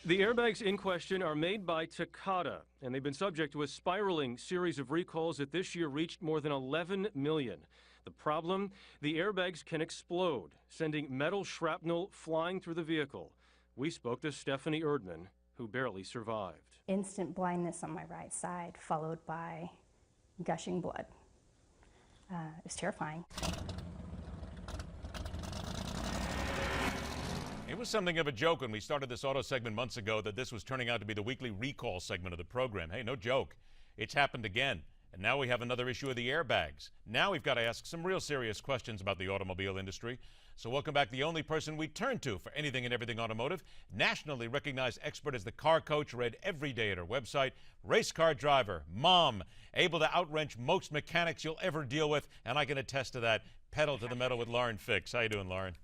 The airbags in question are made by Takata, and they've been subject to a spiraling series of recalls that this year reached more than 11 million. The problem? The airbags can explode, sending metal shrapnel flying through the vehicle. We spoke to Stephanie Erdman, who barely survived. Instant blindness on my right side, followed by gushing blood. It was terrifying. It was something of a joke when we started this auto segment months ago that this was turning out to be the weekly recall segment of the program. Hey, no joke. It's happened again. And now we have another issue of the airbags. Now we've got to ask some real serious questions about the automobile industry. So welcome back the only person we turn to for anything and everything automotive, nationally recognized expert as the car coach, read every day at her website, race car driver, mom, able to outwrench most mechanics you'll ever deal with, and I can attest to that. Pedal to the metal with Lauren Fix. How you doing, Lauren?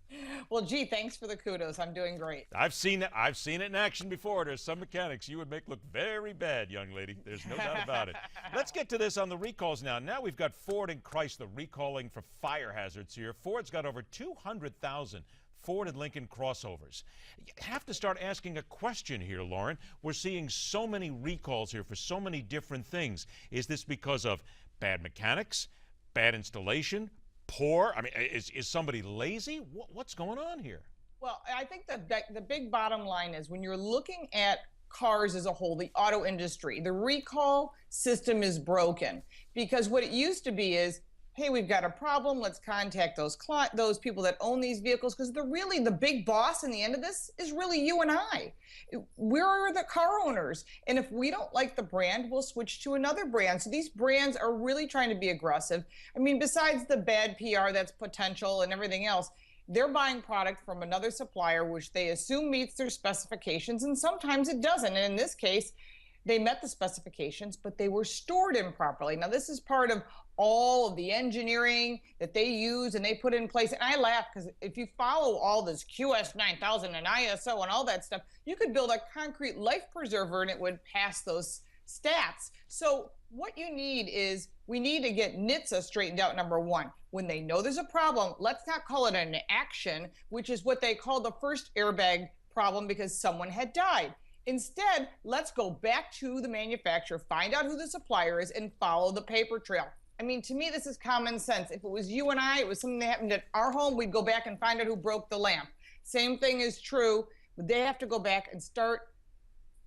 Well, gee, thanks for the kudos. I'm doing great. I've seen it. I've seen it in action before. There's some mechanics you would make look very bad, young lady. There's no doubt about it. Let's get to this on the recalls now. Now we've got Ford and Chrysler recalling for fire hazards here. Ford's got over 200,000 Ford and Lincoln crossovers. You have to start asking a question here, Lauren. We're seeing so many recalls here for so many different things. Is this because of bad mechanics, bad installation, poor? I mean, is somebody lazy? What's going on here? Well, I think the big bottom line is when you're looking at cars as a whole, the auto industry, the recall system is broken, because what it used to be is, hey, we've got a problem, let's contact those people that own these vehicles, because the big boss in the end of this is really you and I. We're the car owners, and if we don't like the brand, we'll switch to another brand. So these brands are really trying to be aggressive. I mean, besides the bad PR that's potential and everything else, they're buying product from another supplier, which they assume meets their specifications, and sometimes it doesn't. And in this case, they met the specifications, but they were stored improperly. Now, this is part of all of the engineering that they use and they put in place. And I laugh because if you follow all this QS 9000 and ISO and all that stuff, you could build a concrete life preserver and it would pass those stats. So what you need is, we need to get NHTSA straightened out, number one. When they know there's a problem, let's not call it an action, which is what they call the first airbag problem because someone had died. Instead, let's go back to the manufacturer, find out who the supplier is, and follow the paper trail. I mean, to me, this is common sense. If it was you and I, it was something that happened at our home, we'd go back and find out who broke the lamp. Same thing is true. They have to go back and start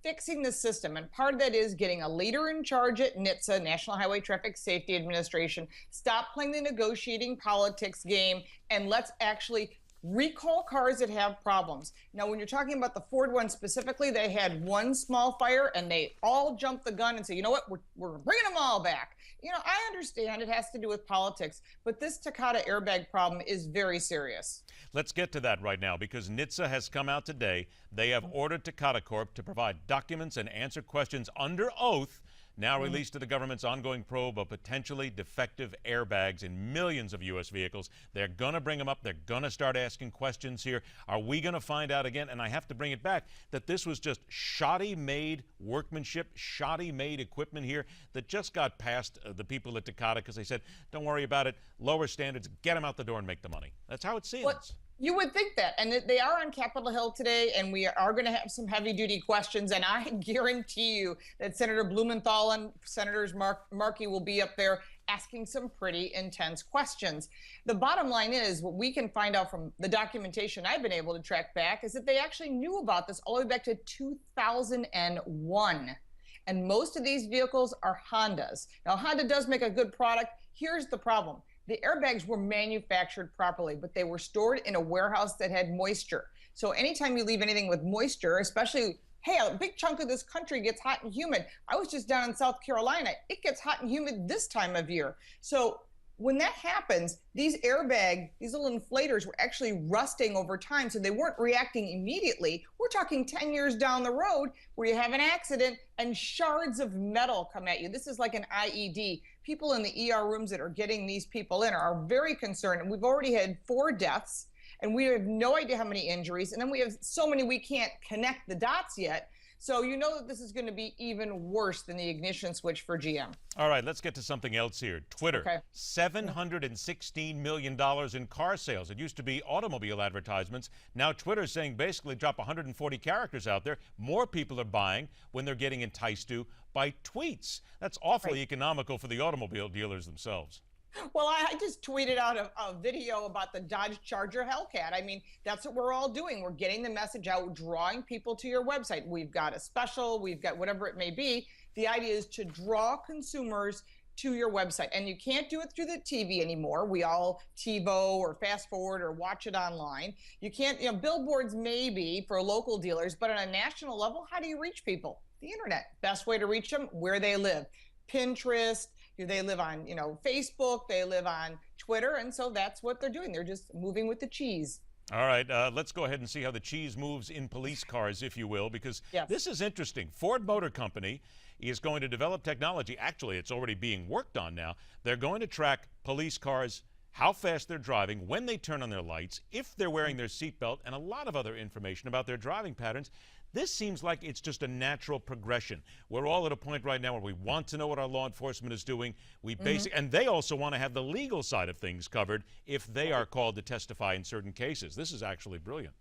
fixing the system. And part of that is getting a leader in charge at NHTSA, National Highway Traffic Safety Administration. Stop playing the negotiating politics game, and let's actually recall cars that have problems. Now, when you're talking about the Ford one specifically, they had one small fire and they all jumped the gun and say, you know what, we're bringing them all back. You know, I understand it has to do with politics, but this Takata airbag problem is very serious. Let's get to that right now, because NHTSA has come out today. They have ordered Takata Corp to provide documents and answer questions under oath, now released to the government's ongoing probe of potentially defective airbags in millions of U.S. vehicles. They're going to bring them up. They're going to start asking questions here. Are we going to find out again? And I have to bring it back that this was just shoddy-made workmanship, shoddy-made equipment here that just got past the people at Takata because they said, don't worry about it, lower standards, get them out the door and make the money. That's how it seems. What? You would think that, and they are on Capitol Hill today, and we are going to have some heavy-duty questions, and I guarantee you that Senator Blumenthal and Senators Markey will be up there asking some pretty intense questions. The bottom line is, what we can find out from the documentation I've been able to track back is that they actually knew about this all the way back to 2001. And most of these vehicles are Hondas. Now, Honda does make a good product. Here's the problem. The airbags were manufactured properly, but they were stored in a warehouse that had moisture. So anytime you leave anything with moisture, especially, hey, a big chunk of this country gets hot and humid. I was just down in South Carolina. It gets hot and humid this time of year. So when that happens, these little inflators were actually rusting over time, so they weren't reacting immediately. We're talking 10 years down the road where you have an accident and shards of metal come at you. This is like an IED. People in the ER rooms that are getting these people in are very concerned. And we've already had 4 deaths, and we have no idea how many injuries. And then we have so many we can't connect the dots yet. So you know that this is going to be even worse than the ignition switch for GM. All right, let's get to something else here. Twitter, Okay. $716 million in car sales. It used to be automobile advertisements. Now Twitter is saying basically drop 140 characters out there. More people are buying when they're getting enticed to by tweets. That's awfully economical for the automobile dealers themselves. Well, I just tweeted out a video about the Dodge Charger Hellcat. I mean, that's what we're all doing. We're getting the message out, drawing people to your website. We've got a special, we've got whatever it may be. The idea is to draw consumers to your website. And you can't do it through the TV anymore. We all TiVo or fast forward or watch it online. You can't, billboards maybe for local dealers, but on a national level, how do you reach people? The internet. Best way to reach them, where they live. Pinterest, they live on, Facebook, they live on Twitter, and so that's what they're doing. They're just moving with the cheese. All right, let's go ahead and see how the cheese moves in police cars, if you will, because this is interesting. Ford Motor Company is going to develop technology. Actually, it's already being worked on now. They're going to track police cars, how fast they're driving, when they turn on their lights, if they're wearing their seatbelt, and a lot of other information about their driving patterns. This seems like it's just a natural progression. We're all at a point right now where we want to know what our law enforcement is doing. We and they also want to have the legal side of things covered if they are called to testify in certain cases. This is actually brilliant.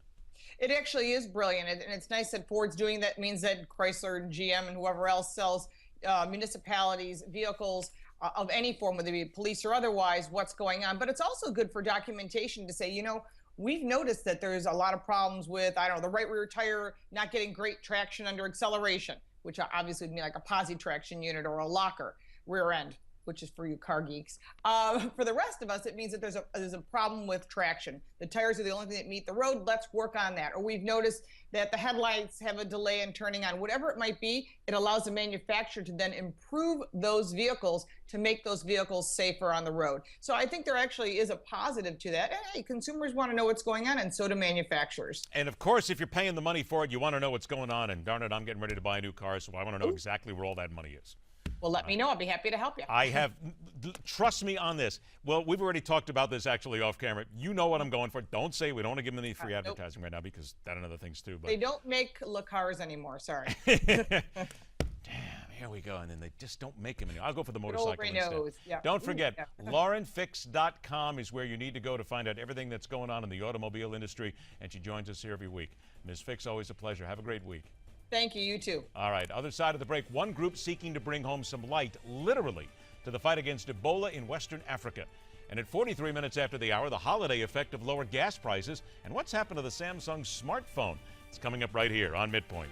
It actually is brilliant, and it's nice that Ford's doing that. It means that Chrysler and GM and whoever else sells municipalities vehicles of any form, whether it be police or otherwise, what's going on. But it's also good for documentation to say, we've noticed that there's a lot of problems with, the right rear tire not getting great traction under acceleration, which obviously would mean like a posi traction unit or a locker rear end, which is for you car geeks. For the rest of us, it means that there's a problem with traction. The tires are the only thing that meet the road. Let's work on that. Or we've noticed that the headlights have a delay in turning on. Whatever it might be, it allows the manufacturer to then improve those vehicles to make those vehicles safer on the road. So I think there actually is a positive to that. And hey, consumers want to know what's going on, and so do manufacturers. And of course, if you're paying the money for it, you want to know what's going on. And darn it, I'm getting ready to buy a new car, so I want to know exactly where all that money is. Well, let me know. I'll be happy to help you. I have, trust me on this. Well, we've already talked about this actually off camera. You know what I'm going for. Don't say we don't want to give them any free advertising right now, because that and other things too. But they don't make Le Cars anymore. Sorry. Damn, here we go. And then they just don't make them anymore. I'll go for the motorcycle instead. Yeah. Don't forget, laurenfix.com is where you need to go to find out everything that's going on in the automobile industry. And she joins us here every week. Ms. Fix, always a pleasure. Have a great week. Thank you. You too. All right. Other side of the break, one group seeking to bring home some light, literally, to the fight against Ebola in Western Africa. And at 43 minutes after the hour, the holiday effect of lower gas prices and what's happened to the Samsung smartphone. It's coming up right here on MidPoint.